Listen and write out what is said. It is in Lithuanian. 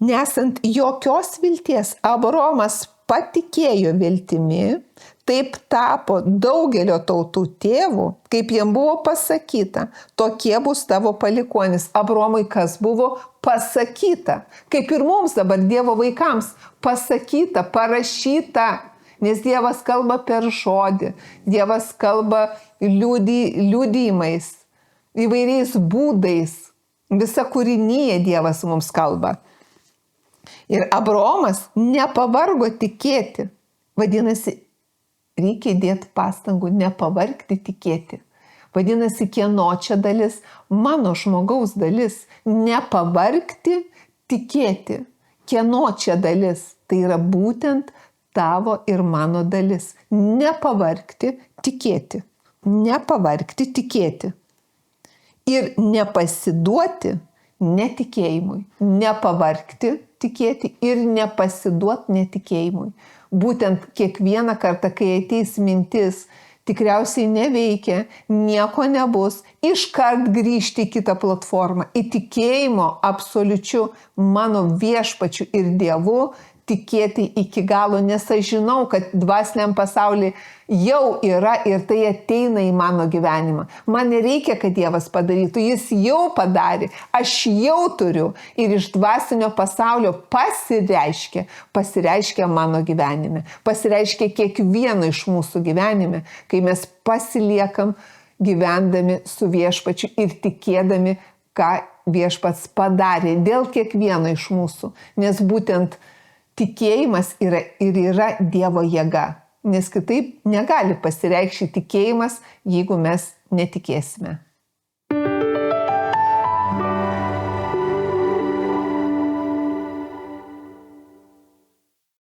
Nesant jokios vilties, Abraomas patikėjo viltimi, taip tapo daugelio tautų tėvų, kaip jam buvo pasakyta, tokie bus tavo palikuonys. Abraomui kas buvo pasakyta, kaip ir mums dabar Dievo vaikams pasakyta, parašyta, nes Dievas kalba per žodį, Dievas kalba liudijimais, įvairiais būdais, visa kūrinyje Dievas mums kalba. Ir Abraomas nepavargo tikėti. Vadinasi, reikia dėti pastangų nepavargti tikėti. Vadinasi, kieno čia dalis? Mano žmogaus dalis. Nepavargti tikėti. Kieno čia dalis? Tai yra būtent tavo ir mano dalis. Nepavargti tikėti. Nepavargti tikėti. Ir nepasiduoti netikėjimui. Nepavargti tikėti ir nepasiduoti netikėjimui. Būtent kiekvieną kartą, kai ateis mintis, tikriausiai neveikia, nieko nebus, iškart grįžti į kitą platformą, į tikėjimo absoliučiu mano viešpačiu ir Dievu, tikėti iki galo, nes aš žinau, kad dvasiniam pasaulyje jau yra ir tai ateina į mano gyvenimą. Man nereikia, kad Dievas padarytų, jis jau padarė, aš jau turiu ir iš dvasinio pasaulio pasireiškia mano gyvenime, pasireiškia kiekvieno iš mūsų gyvenime, kai mes pasiliekam gyvendami su viešpačiu ir tikėdami, ką viešpats padarė dėl kiekvieno iš mūsų, nes būtent tikėjimas yra Dievo jėga, nes kitaip negali pasireikšti tikėjimas, jeigu mes netikėsime.